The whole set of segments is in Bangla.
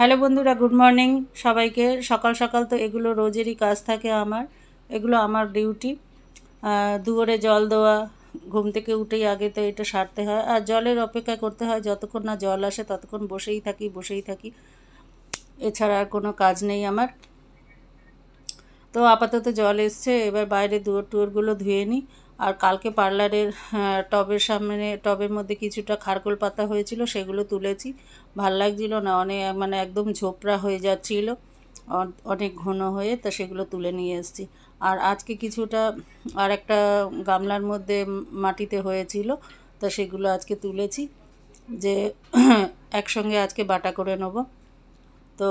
হ্যালো বন্ধুরা, গুড মর্নিং সবাইকে। সকাল সকাল তো এগুলো রোজেরই কাজ থাকে আমার, এগুলো আমার ডিউটি। দুয়ারে জল দেওয়া, ঘুম থেকে উঠেই আগে তো এটা সারতে হয়, আর জলের অপেক্ষা করতে হয়। যতক্ষণ না জল আসে ততক্ষণ বসেই থাকি, এছাড়া আর কোনো কাজ নেই আমার। তো আপাতত জল এসছে, এবার বাইরে দুয়ার টুয়ারগুলো ধুয়ে নিই। আর কালকে পার্লারের টবের সামনে, টবের মধ্যে কিছুটা খারকোল পাতা হয়েছিল, সেগুলো তুলেছি। ভাল লাগছিল না, অনেক মানে একদম ঝোপড়া হয়ে যাচ্ছিল, অনেক ঘন হয়ে, তা সেগুলো তুলে নিয়ে এসেছি। আর আজকে কিছুটা আর একটা গামলার মধ্যে মাটিতে হয়েছিল, তা সেগুলো আজকে তুলেছি, যে একসঙ্গে আজকে বাটা করে নেব। তো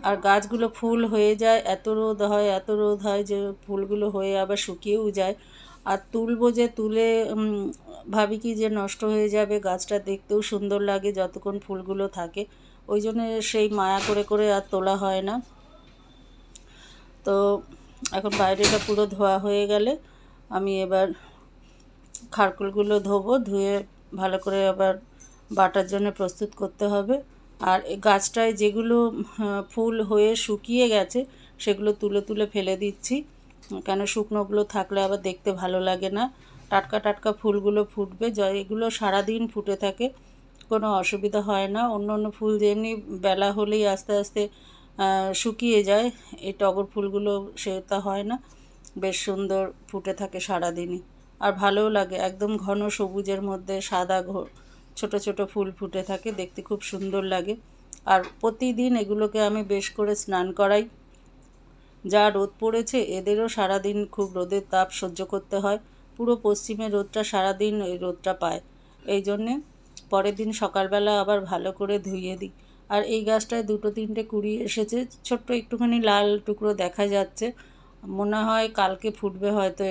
আর গাছগুলো ফুল হয়ে যায়, এত রোদ হয় যে ফুলগুলো হয়ে আবার শুকিয়েও যায়। আর তুলবো, যে তুলে ভাবি কি যে নষ্ট হয়ে যাবে, গাছটা দেখতেও সুন্দর লাগে যতক্ষণ ফুলগুলো থাকে, ওই জন্য সেই মায়া করে করে আর তোলা হয় না। তো এখন বাইরেটা পুরো ধোয়া হয়ে গেলে আমি এবার খারকুলগুলো ধোবো, ধুয়ে ভালো করে আবার বাটার জন্য প্রস্তুত করতে হবে। আর এই গাছটায় যেগুলো ফুল হয়ে শুকিয়ে গেছে সেগুলো তুলে তুলে ফেলে দিচ্ছি, কেন শুকনোগুলো থাকলে আবার দেখতে ভালো লাগে না। টাটকা টাটকা ফুলগুলো ফুটবে, এগুলো সারাদিন ফুটে থাকে, কোনো অসুবিধা হয় না। অন্য অন্য ফুল যেমনি বেলা হলেই আস্তে আস্তে শুকিয়ে যায়, এই টগর ফুলগুলো সেটা হয় না, বেশ সুন্দর ফুটে থাকে সারাদিনই। আর ভালোও লাগে, একদম ঘন সবুজের মধ্যে সাদা ছোট ছোট ফুল ফুটে থাকে, দেখতে খুব সুন্দর লাগে। আর প্রতিদিন এগুলোকে আমি বেশ করে স্নান করাই। যা রোদ পড়েছে, এদেরও সারাদিন খুব রোদের তাপ সহ্য করতে হয়, পুরো পশ্চিমের রোদটা সারাদিন এই রোদটা পায়, এই জন্যে পরের দিন সকালবেলা আবার ভালো করে ধুইয়ে দিই। আর এই গাছটায় দুটো তিনটে কুড়ি এসেছে, ছোট্ট একটুখানি লাল টুকরো দেখা যাচ্ছে, মনে হয় কালকে ফুটবে হয়তো।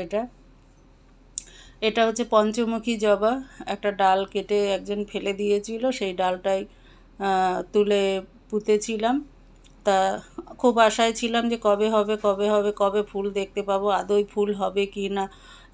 এটা হচ্ছে পঞ্চমুখী জবা, একটা ডাল কেটে একজন ফেলে দিয়েছিল, সেই ডালটাই তুলে পুঁতেছিলাম। তা খুব আশায় ছিলাম যে কবে ফুল দেখতে পাবো, আদৌ ফুল হবে কি না।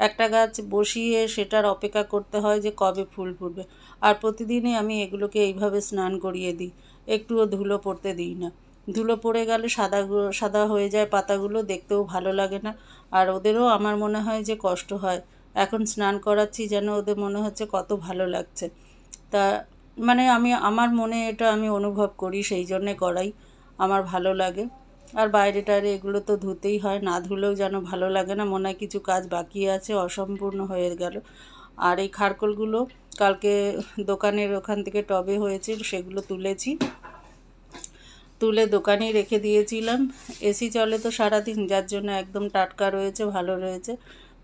একটা গাছ বসিয়ে সেটার অপেক্ষা করতে হয় যে কবে ফুল ফুটবে। আর প্রতিদিনই আমি এগুলোকে এইভাবে স্নান করিয়ে দিই, একটুও ধুলো পড়তে দিই না। ধুলো পড়ে গেলে সাদা সাদা হয়ে যায় পাতাগুলো, দেখতেও ভালো লাগে না। আর ওদেরও আমার মনে হয় যে কষ্ট হয়, এখন স্নান করাচ্ছি যেন ওদের মনে হচ্ছে কত ভালো লাগছে। তা মানে আমার মনে এটা আমি অনুভব করি, সেই জন্যে করাই, আমার ভালো লাগে। আর বাইরে টাইরে এগুলো তো ধুতেই হয়, না ধুলেও যেন ভালো লাগে না, মনে হয় কিছু কাজ বাকি আছে, অসম্পূর্ণ হয়ে গেল। আর এই খারকোলগুলো কালকে দোকানের ওখান থেকে টবে হয়েছে, সেগুলো তুলে দোকানেই রেখে দিয়েছিলাম। এসি চলে তো সারাদিন, যার জন্য একদম টাটকা রয়েছে, ভালো রয়েছে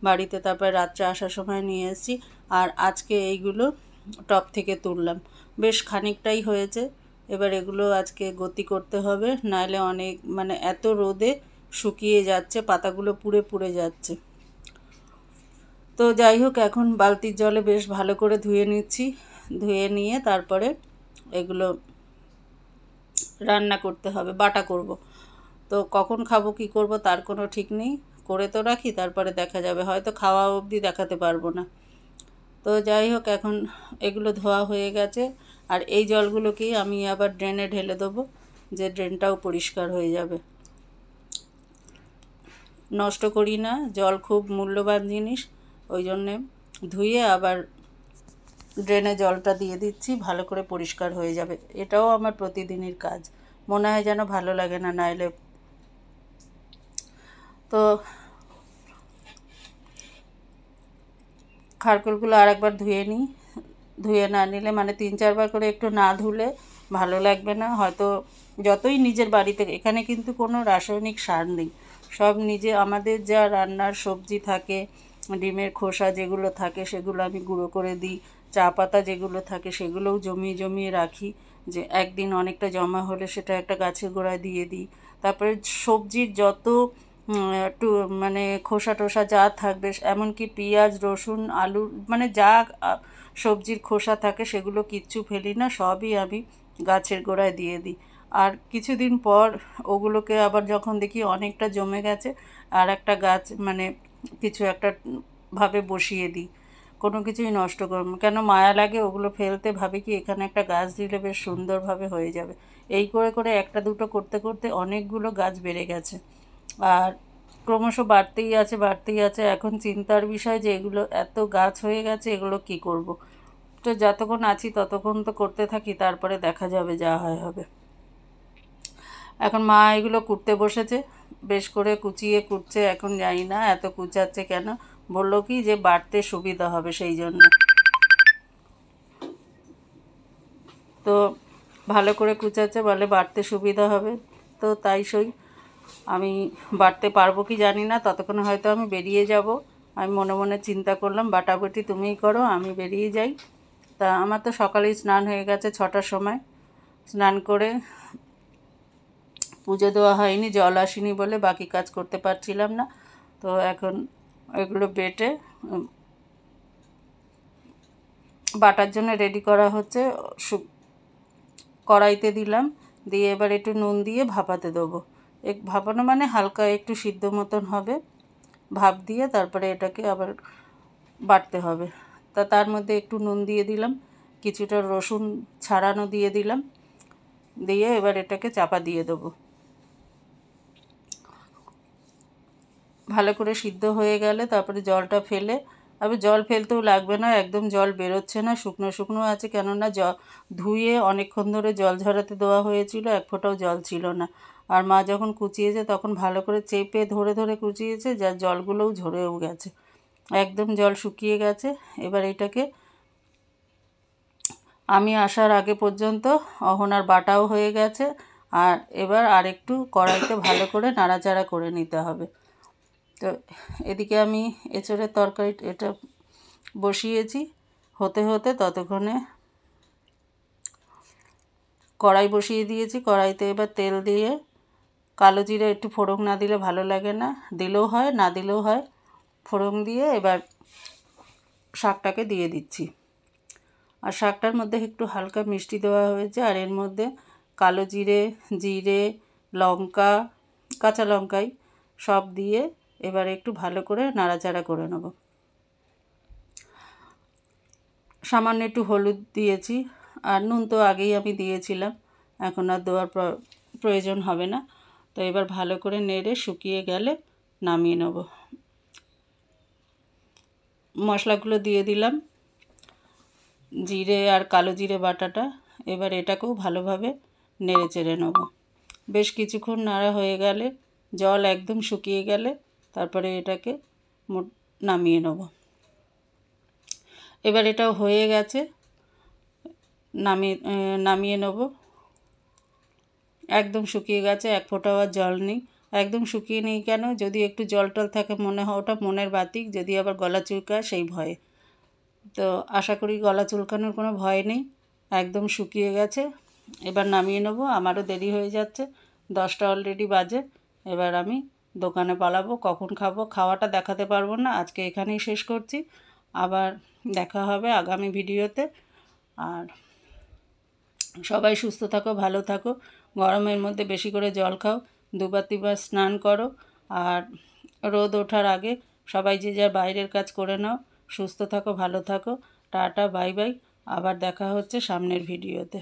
বাড়িতে। তারপর রাত্রে আসার সময় নিয়ে এসেছি। আর আজকে এইগুলো টব থেকে তুললাম, বেশ খানিকটাই হয়েছে। এবার এগুলো আজকে গতি করতে হবে, নাহলে অনেক মানে এত রোদে শুকিয়ে যাচ্ছে, পাতাগুলো পুড়ে পুড়ে যাচ্ছে। তো যাই হোক, এখন বালতির জলে বেশ ভালো করে ধুয়ে নিচ্ছি, ধুয়ে নিয়ে তারপরে এগুলো রান্না করতে হবে, বাটা করব। তো কখন খাবো কি করব তার কোনো ঠিক নেই, করে তো রাখি, তারপরে দেখা যাবে, হয়তো খাওয়া অবধি দেখাতে পারবো না। তো যাই হোক, এখন এগুলো ধোয়া হয়ে গেছে। আর এই জলগুলোকেই আমি আবার ড্রেনে ঢেলে দেবো, যে ড্রেনটাও পরিষ্কার হয়ে যাবে। নষ্ট করি না, জল খুব মূল্যবান জিনিস, ওই জন্যে ধুয়ে আবার ড্রেনে জলটা দিয়ে দিচ্ছি, ভালো করে পরিষ্কার হয়ে যাবে। এটাও আমার প্রতিদিনের কাজ, মনে হয় যেন ভালো লাগে না নাইলে। তো খারকোলগুলো আর একবার ধুয়ে নিই, ধুয়ে না নিলে মানে 3-4 বার করে একটু না ধুলে ভালো লাগবে না। হয়তো যতই নিজের বাড়িতে, এখানে কিন্তু কোনো রাসায়নিক সার নেই, সব নিজে আমাদের যা রান্নার সবজি থাকে, ডিমের খোসা যেগুলো থাকে সেগুলো আমি গুঁড়ো করে দিই, চা পাতা যেগুলো থাকে সেগুলোও জমিয়ে জমিয়ে রাখি, যে একদিন অনেকটা জমা হলে সেটা একটা গাছের গোড়ায় দিয়ে দিই। তারপরে সবজির যত একটু মানে খোসা টোসা যা থাকবে, এমনকি পেঁয়াজ রসুন আলু মানে যা সবজির খোসা থাকে সেগুলো কিচ্ছু ফেলি না, সবই আমি গাছের গোড়ায় দিয়ে দিই। আর কিছুদিন পর ওগুলোকে আবার যখন দেখি অনেকটা জমে গেছে, আর একটা গাছ মানে কিছু একটা ভাবে বসিয়ে দিই, কোনো কিছুই নষ্ট করব কেন, মায়া লাগে ওগুলো ফেলতে, ভাবি কি এখানে একটা গাছ দিলে বেশ সুন্দরভাবে হয়ে যাবে। এই করে করে একটা দুটো করতে করতে অনেকগুলো গাছ বেড়ে গেছে, আর ক্রমশ বাড়তেই আছে। এখন চিন্তার বিষয় যে এগুলো এত গাছ হয়ে গেছে, এগুলো কি করব। তো যতক্ষণ আছি ততক্ষণ তো করতে থাকি, তারপরে দেখা যাবে, যা হয় হবে। এখন মা এগুলো কুটতে বসেছে, বেশ করে কুচিয়ে কুটছে। এখন জানি না এত কুচাচ্ছে কেন, বললো কি যে বাড়তে সুবিধা হবে সেই জন্য। তো ভালো করে কুচাচ্ছে, বলে বাড়তে সুবিধা হবে, তো তাই সই। আমি বাড়তে পারবো কি জানি না, ততক্ষণে হয়তো আমি বেরিয়ে যাব। আমি মনে মনে চিন্তা করলাম বাটাবাটি তুমিই করো, আমি বেরিয়ে যাই। তা আমার তো সকালেই স্নান হয়ে গেছে, 6টার সময় স্নান করে পুজো দেওয়া হয়নি, জল আসেনি বলে বাকি কাজ করতে পারছিলাম না। তো এখন এগুলো বেটে বাটার জন্য রেডি করা হচ্ছে। কড়াইতে দিলাম, দিয়ে এবার একটু নুন দিয়ে ভাপাতে দেবো। ভাপানো মানে হালকা একটু সিদ্ধ মতন হবে, ভাপ দিয়ে তারপরে এটাকে আবার বাটতে হবে। তার মধ্যে একটু নুন দিয়ে দিলাম, কিছুটা রসুন ছাড়ানো দিয়ে দিলাম, দিয়ে এবার এটাকে চাপা দিয়ে দেবো। ভালো করে সিদ্ধ হয়ে গেলে তারপরে জলটা ফেলে, আবার জল ফেলতেও লাগবে না, একদম জল বেরোচ্ছে না, শুকনো শুকনো আছে। কেননা ধুয়ে অনেকক্ষণ ধরে জল ঝরাতে দেওয়া হয়েছিল, এক ফোঁটাও জল ছিল না। আর মা যখন কুচিয়েছে তখন ভালো করে চেপে ধরে ধরে কুচিয়েছে, যার জলগুলোও ঝরেও গেছে, একদম জল শুকিয়ে গেছে। এবার এটাকে আমি আসার আগে পর্যন্ত অহনার বাটাও হয়ে গেছে, আর এবার আরেকটু কড়াইতে ভালো করে নাড়াচাড়া করে নিতে হবে। তো এদিকে আমি এঁচোড়ের তরকারি এটা বসিয়েছি, হতে হতে ততক্ষণে কড়াই বসিয়ে দিয়েছি। কড়াইতে এবার তেল দিয়ে, কালো জিরে একটু ফোড়ন না দিলে ভালো লাগে না, দিলেও হয় না দিলেও হয়। ফোড়ন দিয়ে এবার শাকটাকে দিয়ে দিচ্ছি, আর শাকটার মধ্যে একটু হালকা মিষ্টি দেওয়া হয়েছে, আর এর মধ্যে কালো জিরে, জিরে, লঙ্কা, কাঁচা লঙ্কাই সব দিয়ে এবার একটু ভালো করে নাড়াচাড়া করে নেব। সামান্য একটু হলুদ দিয়েছি, আর নুন তো আগেই আমি দিয়েছিলাম, এখন আর দেওয়ার প্রয়োজন হবে না। তো এবার ভালো করে নেড়ে শুকিয়ে গেলে নামিয়ে নেব। মশলাগুলো দিয়ে দিলাম, জিরে আর কালো জিরে বাটাটা। এবার এটাকেও ভালোভাবে নেড়ে চেড়ে নেব। বেশ কিছুক্ষণ নাড়া হয়ে গেলে, জল একদম শুকিয়ে গেলে তারপরে এটাকে নামিয়ে নেব। এবার এটাও হয়ে গেছে, নামিয়ে নেব। একদম শুকিয়ে গেছে, এক ফোঁটাও আর জল নেই। একদম শুকিয়ে নেই কেন, যদি একটু জল টল থাকে মনে হয় ওটা মনের বাতিক, যদি আবার গলা চুলকায় সেই ভয়ে। তো আশা করি গলা চুলকানোর কোনো ভয় নেই, একদম শুকিয়ে গেছে। এবার নামিয়ে নেব, আমারও দেরি হয়ে যাচ্ছে, 10টা অলরেডি বাজে। এবার আমি দোকানে পালাবো, কখন খাবো, খাওয়াটা দেখাতে পারবো না, আজকে এখানেই শেষ করছি। আবার দেখা হবে আগামী ভিডিওতে। আর সবাই সুস্থ থাকো, ভালো থাকো, গরমের মধ্যে বেশি করে জল খাও, দুবার তিনবার স্নান করো, আর রোদ ওঠার আগে সবাই যে যার বাইরের কাজ করে নাও। সুস্থ থাকো, ভালো থাকো, টাটা, বাই বাই। আবার দেখা হচ্ছে সামনের ভিডিওতে।